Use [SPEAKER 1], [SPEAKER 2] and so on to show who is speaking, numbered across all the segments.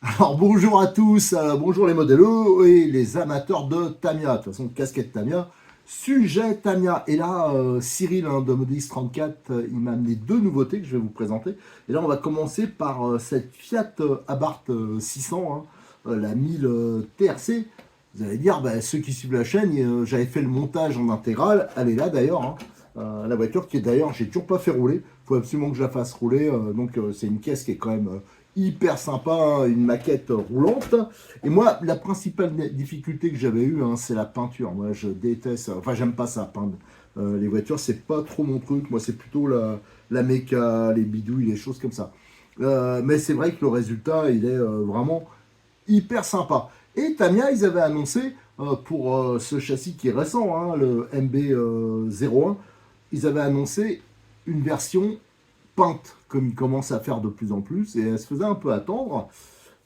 [SPEAKER 1] Alors bonjour à tous, bonjour les modèles et les amateurs de Tamiya. De toute façon, casquette Tamiya, sujet Tamiya. Et là, Cyril de Modélis 34, il m'a amené deux nouveautés que je vais vous présenter. Et là, on va commencer par cette Fiat Abarth 600, hein, la 1000 TRC. Vous allez dire, bah, ceux qui suivent la chaîne, j'avais fait le montage en intégrale. Elle est là d'ailleurs, hein. La voiture qui est d'ailleurs, j'ai toujours pas fait rouler. Il faut absolument que je la fasse rouler. Donc c'est une caisse qui est quand même hyper sympa, hein, une maquette roulante. Et moi, la principale difficulté que j'avais eue, hein, c'est la peinture. Moi, je déteste, enfin, j'aime pas ça, peindre. Les voitures, c'est pas trop mon truc. Moi, c'est plutôt la méca, les bidouilles, les choses comme ça. Mais c'est vrai que le résultat, il est vraiment hyper sympa. Et Tamiya, ils avaient annoncé pour ce châssis qui est récent, hein, le MB01, ils avaient annoncé une version peinte, comme il commence à faire de plus en plus, et elle se faisait un peu attendre.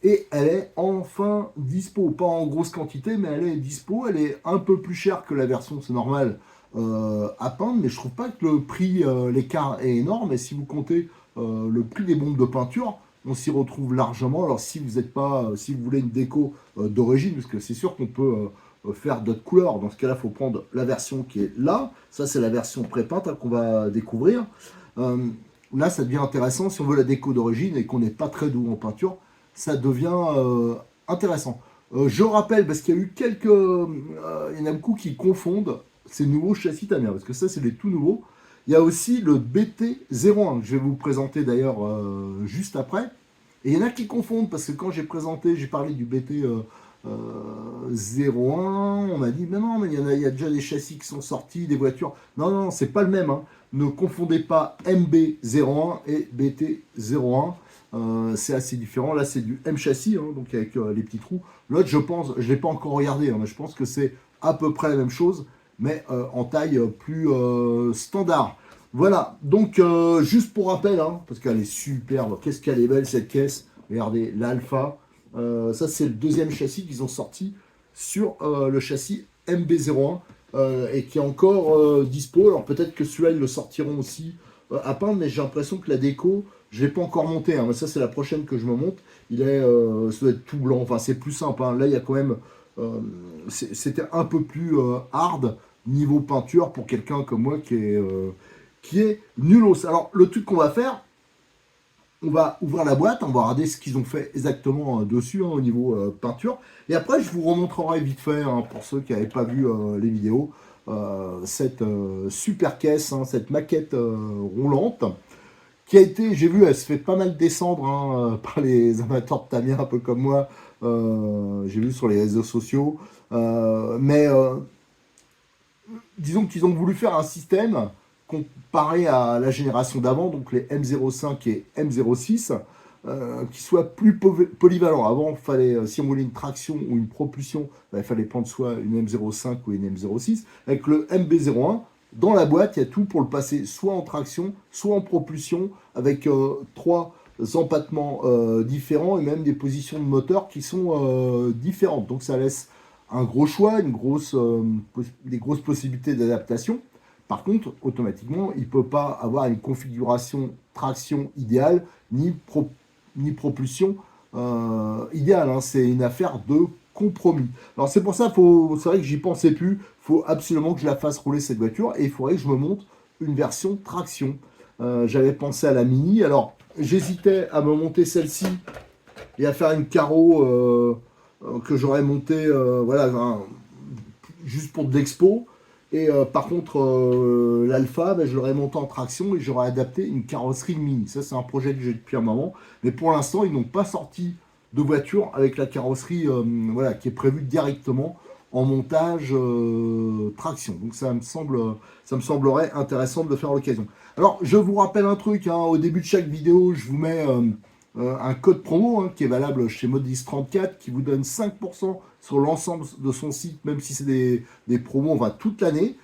[SPEAKER 1] Et elle est enfin dispo, pas en grosse quantité, mais elle est dispo. Elle est un peu plus chère que la version, c'est normal, à peindre, mais je trouve pas que le prix, l'écart est énorme. Et si vous comptez le prix des bombes de peinture, on s'y retrouve largement. Alors si vous êtes pas, si vous voulez une déco d'origine, parce que c'est sûr qu'on peut faire d'autres couleurs. Dans ce cas-là, il faut prendre la version qui est là. Ça, c'est la version pré-peinte, hein, qu'on va découvrir. Euh, Là, ça devient intéressant si on veut la déco d'origine et qu'on n'est pas très doux en peinture, ça devient intéressant. Je rappelle, parce qu'il y a eu quelques. Il y en a beaucoup qui confondent ces nouveaux châssis Tamiya, parce que ça, c'est les tout nouveaux. Il y a aussi le BT01, que je vais vous présenter d'ailleurs juste après. Et il y en a qui confondent, parce que quand j'ai présenté, j'ai parlé du BT 01, on m'a dit, mais non, mais il y a déjà des châssis qui sont sortis, des voitures. Non, non, non, c'est pas le même, hein. Ne confondez pas MB01 et BT01. C'est assez différent. Là, c'est du M châssis, hein, donc avec les petits trous. L'autre, je pense, je ne l'ai pas encore regardé, hein, mais je pense que c'est à peu près la même chose, mais en taille plus standard. Voilà, donc juste pour rappel, hein, parce qu'elle est superbe, qu'est-ce qu'elle est belle cette caisse. Regardez, l'Alpha. Ça, c'est le deuxième châssis qu'ils ont sorti sur le châssis MB01 et qui est encore dispo. Alors peut-être que celui-là, ils le sortiront aussi à peindre, mais j'ai l'impression que la déco, je ne l'ai pas encore monté, hein, mais ça, c'est la prochaine que je me monte. Ça doit être tout blanc, enfin, c'est plus simple, hein. Là, il y a quand même. euh, C'était un peu plus hard niveau peinture pour quelqu'un comme moi qui est nulos. Alors, le truc qu'on va faire, on va ouvrir la boîte, on va regarder ce qu'ils ont fait exactement dessus, hein, au niveau peinture. Et après, je vous remontrerai vite fait, hein, pour ceux qui n'avaient pas vu les vidéos, cette super caisse, hein, cette maquette roulante qui a été, j'ai vu, elle se fait pas mal descendre, hein, par les amateurs de Tamiya, un peu comme moi. J'ai vu sur les réseaux sociaux. Mais disons qu'ils ont voulu faire un système comparé à la génération d'avant, donc les M05 et M06, qui soit plus polyvalent. Avant, fallait, si on voulait une traction ou une propulsion, bah, il fallait prendre soit une M05 ou une M06. Avec le MB01, dans la boîte, il y a tout pour le passer soit en traction, soit en propulsion, avec trois empattements différents et même des positions de moteur qui sont différentes. Donc ça laisse un gros choix, des grosses possibilités d'adaptation. Par contre, automatiquement, il ne peut pas avoir une configuration traction idéale ni propulsion idéale, hein. C'est une affaire de compromis. Alors c'est pour ça, c'est vrai que j'y pensais plus. Il faut absolument que je la fasse rouler cette voiture et il faudrait que je me monte une version traction. J'avais pensé à la Mini. Alors j'hésitais à me monter celle-ci et à faire une carreau que j'aurais monté, voilà, juste pour de l'expo. Et par contre, l'Alpha, ben, je l'aurais monté en traction et j'aurais adapté une carrosserie mini. Ça, c'est un projet que j'ai depuis un moment. Mais pour l'instant, ils n'ont pas sorti de voiture avec la carrosserie, voilà, qui est prévue directement en montage traction. Donc ça me semblerait intéressant de le faire à l'occasion. Alors, je vous rappelle un truc, hein, au début de chaque vidéo, je vous mets un code promo, hein, qui est valable chez Modis34, qui vous donne 5% sur l'ensemble de son site, même si c'est des promos, enfin toute l'année.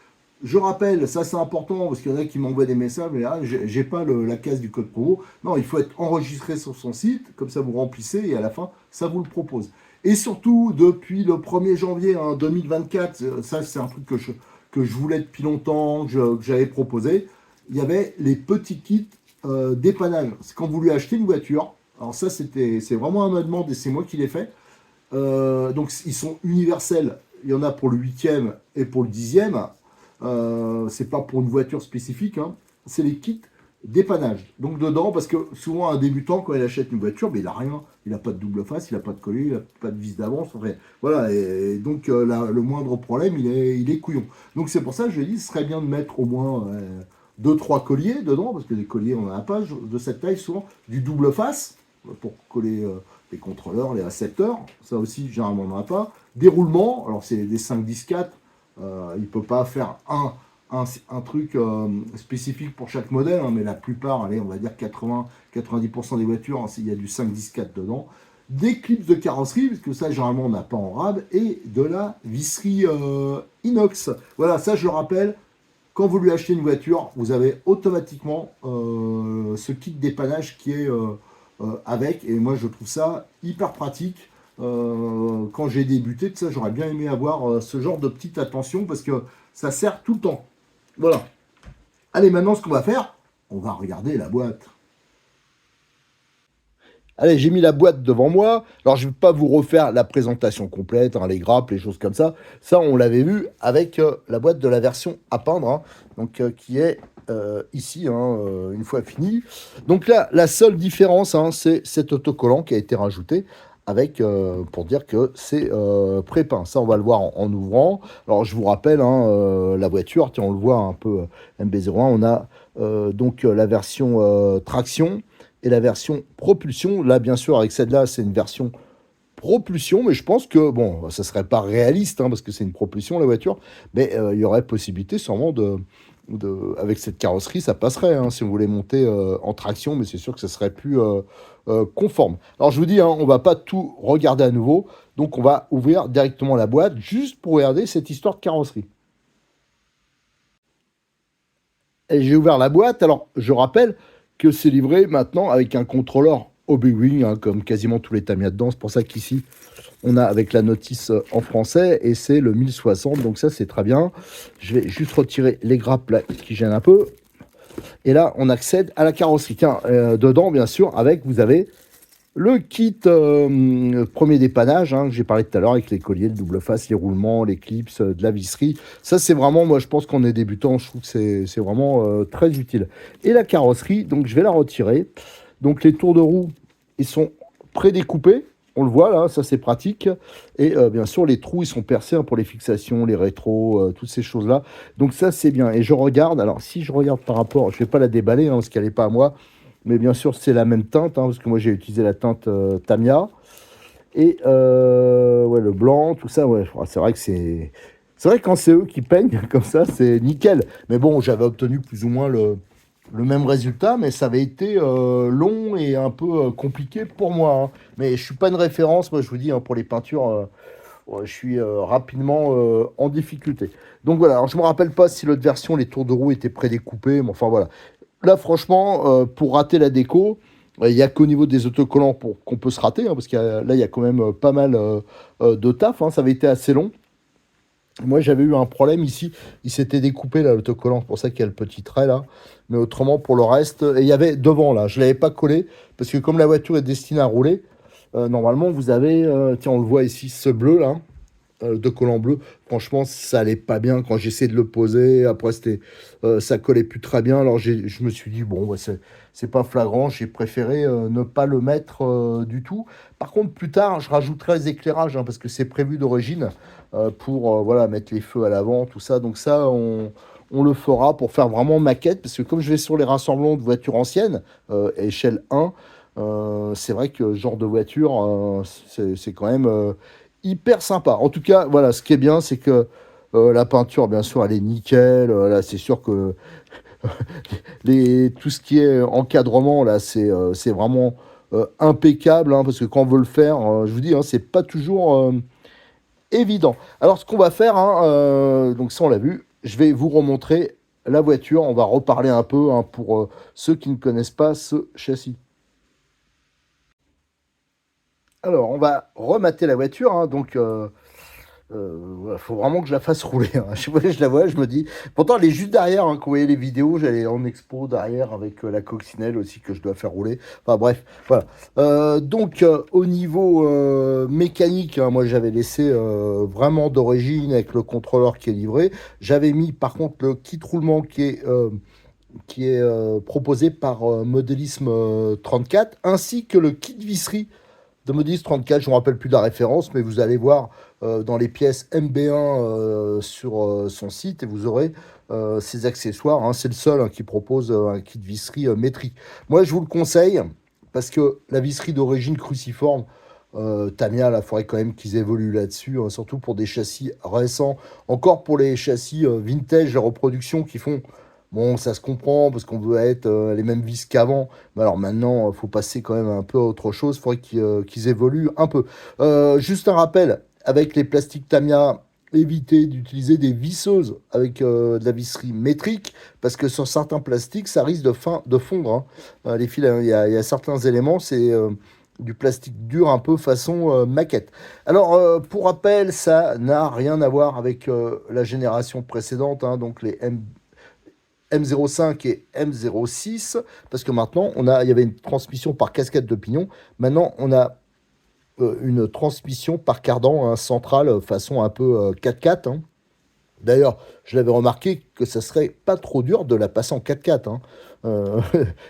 [SPEAKER 1] Je rappelle, ça c'est important, parce qu'il y en a qui m'envoient des messages, mais là, j'ai pas la case du code promo. Non, il faut être enregistré sur son site, comme ça vous remplissez, et à la fin, ça vous le propose. Et surtout, depuis le 1er janvier, hein, 2024, ça c'est un truc que je voulais depuis longtemps, que j'avais proposé, il y avait les petits kits dépannage. C'est quand vous lui achetez une voiture, Alors ça, c'est vraiment à ma demande et c'est moi qui l'ai fait. Donc ils sont universels. Il y en a pour le huitième et pour le dixième. C'est pas pour une voiture spécifique, hein. C'est les kits dépannage. Donc dedans, parce que souvent un débutant, quand il achète une voiture, ben, il a rien. Il n'a pas de double face, il n'a pas de collier, il n'a pas de vis d'avance. Enfin, voilà, et donc le moindre problème, il est couillon. Donc c'est pour ça que je dis, ce serait bien de mettre au moins deux, trois colliers dedans, parce que des colliers, on n'en a pas de cette taille souvent, du double face pour coller les contrôleurs, les récepteurs. Ça aussi, généralement, on n'en a pas. Des roulements, alors c'est des 5-10-4. Il ne peut pas faire un truc spécifique pour chaque modèle, hein, mais la plupart, allez, on va dire 80-90% des voitures, hein, il y a du 5-10-4 dedans. Des clips de carrosserie, parce que ça, généralement, on n'a pas en rab, et de la visserie inox. Voilà, ça, je le rappelle, quand vous lui achetez une voiture, vous avez automatiquement ce kit dépannage qui est avec. Et moi, je trouve ça hyper pratique. Quand j'ai débuté, ça, j'aurais bien aimé avoir ce genre de petite attention parce que ça sert tout le temps. Voilà. Allez, maintenant, ce qu'on va faire, on va regarder la boîte. Allez, j'ai mis la boîte devant moi. Alors, je ne vais pas vous refaire la présentation complète, hein, les grappes, les choses comme ça. Ça, on l'avait vu avec la boîte de la version à peindre, hein, donc qui est ici, hein, une fois fini. Donc là, la seule différence, hein, c'est cet autocollant qui a été rajouté avec, pour dire que c'est pré-peint. Ça, on va le voir en ouvrant. Alors, je vous rappelle, hein, la voiture, tiens, on le voit un peu MB-01, on a donc la version traction et la version propulsion. Là, bien sûr, avec celle-là, c'est une version propulsion, mais je pense que, bon, ça serait pas réaliste, hein, parce que c'est une propulsion, la voiture, mais il y aurait possibilité sûrement avec cette carrosserie, ça passerait, hein, si on voulait monter en traction, mais c'est sûr que ça serait plus conforme. Alors, je vous dis, hein, on va pas tout regarder à nouveau, donc on va ouvrir directement la boîte, juste pour regarder cette histoire de carrosserie. Et j'ai ouvert la boîte. Alors, je rappelle que c'est livré maintenant avec un contrôleur Obi-Wan, hein, comme quasiment tous les Tamiya dedans. C'est pour ça qu'ici, on a avec la notice en français et c'est le 1060. Donc ça, c'est très bien. Je vais juste retirer les grappes là, qui gênent un peu. Et là, on accède à la carrosserie. Tiens, dedans, bien sûr, vous avez le kit premier dépannage, hein, que j'ai parlé tout à l'heure, avec les colliers, le double face, les roulements, les clips, de la visserie. Ça, c'est vraiment, moi, je pense qu'on est débutant, je trouve que c'est vraiment très utile. Et la carrosserie, donc je vais la retirer. Donc les tours de roue, ils sont prédécoupés. On le voit là, ça c'est pratique. Et bien sûr, les trous, ils sont percés, hein, pour les fixations, les rétros, toutes ces choses-là. Donc ça, c'est bien. Et je regarde, alors si je regarde par rapport, je ne vais pas la déballer, hein, parce qu'elle n'est pas à moi. Mais bien sûr, c'est la même teinte, hein, parce que moi j'ai utilisé la teinte Tamiya. Et ouais, le blanc, tout ça, ouais, c'est vrai que c'est. C'est vrai que quand c'est eux qui peignent comme ça, c'est nickel. Mais bon, j'avais obtenu plus ou moins le même résultat, mais ça avait été long et un peu compliqué pour moi, hein. Mais je suis pas une référence, moi je vous dis, hein, pour les peintures, ouais, je suis rapidement en difficulté. Donc voilà, alors je me rappelle pas si l'autre version, les tours de roue étaient prédécoupés, mais enfin voilà. Là, franchement, pour rater la déco, il n'y a qu'au niveau des autocollants qu'on peut se rater, hein, parce là, il y a quand même pas mal de taf, hein. Ça avait été assez long. Moi, j'avais eu un problème ici. Il s'était découpé, là, l'autocollant. C'est pour ça qu'il y a le petit trait, là. Mais autrement, pour le reste, et il y avait devant, là. Je ne l'avais pas collé, parce que comme la voiture est destinée à rouler, normalement, vous avez, tiens, on le voit ici, ce bleu, là, de collant bleu. Franchement, ça allait pas bien quand j'essayais de le poser. Après, ça collait plus très bien. Alors, je me suis dit, bon, bah, c'est pas flagrant. J'ai préféré ne pas le mettre du tout. Par contre, plus tard, je rajouterai les éclairages, hein, parce que c'est prévu d'origine pour voilà, mettre les feux à l'avant, tout ça. Donc, ça, on le fera pour faire vraiment maquette. Parce que comme je vais sur les rassemblements de voitures anciennes, échelle 1, c'est vrai que ce genre de voiture, c'est quand même hyper sympa. En tout cas, voilà, ce qui est bien, c'est que la peinture, bien sûr, elle est nickel. Là, c'est sûr que tout ce qui est encadrement, là, c'est vraiment impeccable, hein, parce que quand on veut le faire, je vous dis, hein, c'est pas toujours évident. Alors, ce qu'on va faire, hein, donc ça, on l'a vu, je vais vous remontrer la voiture. On va reparler un peu, hein, pour ceux qui ne connaissent pas ce châssis. Alors, on va remater la voiture, hein, donc Voilà, faut vraiment que je la fasse rouler, hein. Je sais pas, je la vois, je me dis. Pourtant, elle est juste derrière, hein, quand vous voyez les vidéos, j'allais en expo derrière avec la coccinelle aussi que je dois faire rouler. Enfin bref, voilà. Au niveau mécanique, hein, moi j'avais laissé vraiment d'origine avec le contrôleur qui est livré. J'avais mis par contre le kit roulement qui est proposé par Modélisme 34, ainsi que le kit visserie de Modis 34, je ne me rappelle plus de la référence, mais vous allez voir dans les pièces MB1 sur son site et vous aurez ces accessoires, hein. C'est le seul, hein, qui propose un kit visserie métrique. Moi, je vous le conseille parce que la visserie d'origine cruciforme, Tamiya, il faudrait quand même qu'ils évoluent là-dessus, hein, surtout pour des châssis récents. Encore pour les châssis vintage, les reproductions qui font. Bon, ça se comprend parce qu'on veut être les mêmes vis qu'avant. Mais alors maintenant, il faut passer quand même un peu à autre chose. Il faudrait qu'ils évoluent un peu. Juste un rappel, avec les plastiques Tamiya, évitez d'utiliser des visseuses avec de la visserie métrique parce que sur certains plastiques, ça risque de fondre, hein. Les fils, hein, il y a certains éléments, c'est du plastique dur un peu façon maquette. Alors, pour rappel, ça n'a rien à voir avec la génération précédente, hein, donc les M05 et M06, parce que maintenant, il y avait une transmission par cascade de pignon. Maintenant, on a une transmission par cardan, hein, centrale, façon un peu 4x4, hein. D'ailleurs, je l'avais remarqué que ça serait pas trop dur de la passer en 4x4, hein. Euh,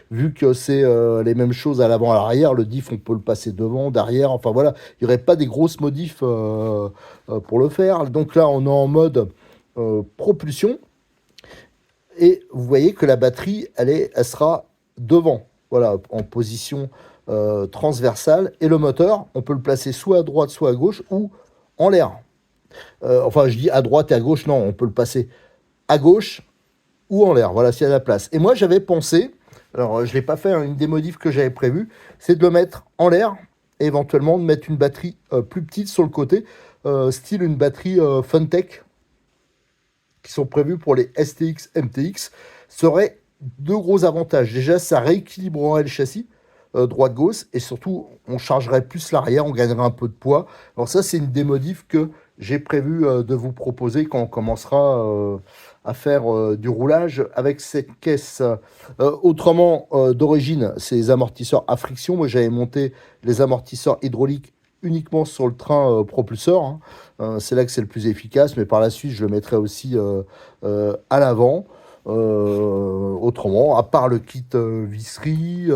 [SPEAKER 1] Vu que c'est les mêmes choses à l'avant et à l'arrière, le diff, on peut le passer devant, derrière, enfin voilà, il n'y aurait pas des grosses modifs pour le faire. Donc là, on est en mode propulsion. Et vous voyez que la batterie, elle sera devant, voilà, en position transversale. Et le moteur, on peut le placer soit à droite, soit à gauche, ou en l'air. Enfin, je dis à droite et à gauche, non, on peut le passer à gauche ou en l'air. Voilà, s'il y a la place. Et moi, j'avais pensé, alors je ne l'ai pas fait, hein, une des modifs que j'avais prévu, c'est de le mettre en l'air, et éventuellement de mettre une batterie plus petite sur le côté, style une batterie Funtech, qui sont prévus pour les STX, MTX, seraient deux gros avantages. Déjà, ça rééquilibrerait le châssis droite-gauche et surtout, on chargerait plus l'arrière, on gagnerait un peu de poids. Alors ça, c'est une des modifs que j'ai prévu de vous proposer quand on commencera à faire du roulage avec cette caisse. Autrement, d'origine, c'est les amortisseurs à friction. Moi, j'avais monté les amortisseurs hydrauliques uniquement sur le train propulseur, hein. C'est là que c'est le plus efficace, mais par la suite, je le mettrai aussi à l'avant. Autrement, à part le kit visserie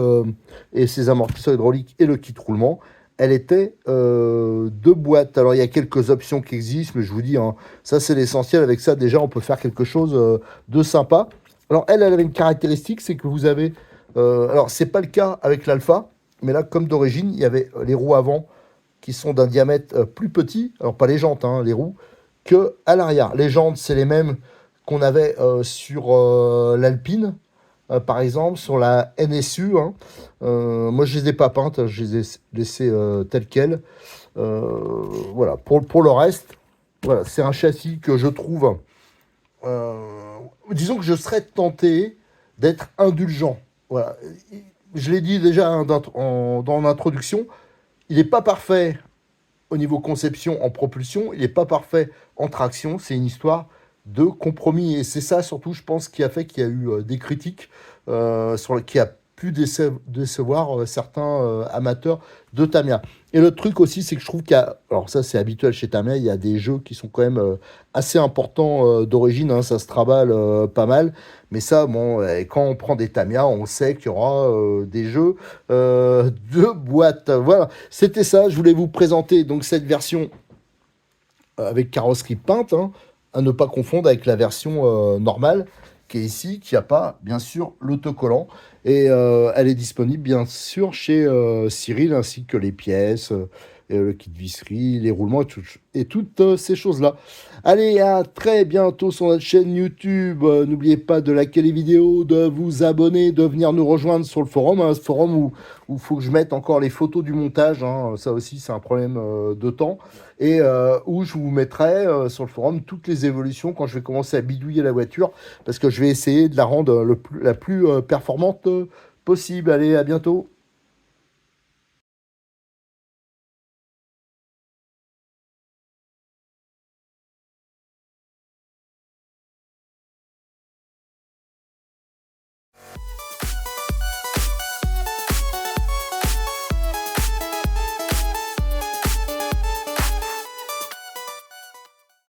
[SPEAKER 1] et ses amortisseurs hydrauliques et le kit roulement, elle était deux boîtes. Alors, il y a quelques options qui existent, mais je vous dis, hein, ça, c'est l'essentiel. Avec ça, déjà, on peut faire quelque chose de sympa. Alors, elle avait une caractéristique, c'est que vous avez... alors, c'est pas le cas avec l'Alpha, mais là, comme d'origine, il y avait les roues avant qui sont d'un diamètre plus petit, alors pas les jantes, hein, les roues, que à l'arrière. Les jantes, c'est les mêmes qu'on avait sur l'Alpine, par exemple, sur la NSU, hein. Moi, je les ai pas peintes, hein, je les ai laissées telles quelles. Voilà. Pour le reste, voilà, c'est un châssis que je trouve... disons que je serais tenté d'être indulgent. Voilà. Je l'ai dit déjà, hein, dans l'introduction, il n'est pas parfait au niveau conception en propulsion, il n'est pas parfait en traction, c'est une histoire de compromis. Et c'est ça surtout, je pense, qui a fait qu'il y a eu des critiques qui a pu décevoir certains amateurs de Tamiya. Et le truc aussi, c'est que je trouve qu'il y a, alors ça c'est habituel chez Tamiya, il y a des jeux qui sont quand même assez importants d'origine, hein, ça se travaille pas mal. Mais ça, bon, quand on prend des Tamiya, on sait qu'il y aura des jeux de boîte. Voilà, c'était ça. Je voulais vous présenter donc cette version avec carrosserie peinte, hein, à ne pas confondre avec la version normale qui est ici, qui n'a pas, bien sûr, l'autocollant. Et elle est disponible, bien sûr, chez Cyril, ainsi que les pièces, et le kit visserie, les roulements et toutes ces choses-là. Allez, à très bientôt sur notre chaîne YouTube. N'oubliez pas de liker les vidéos, de vous abonner, de venir nous rejoindre sur le forum, hein, ce forum où il faut que je mette encore les photos du montage, hein. Ça aussi, c'est un problème de temps. Et où je vous mettrai sur le forum toutes les évolutions quand je vais commencer à bidouiller la voiture, parce que je vais essayer de la rendre la plus performante possible. Allez, à bientôt.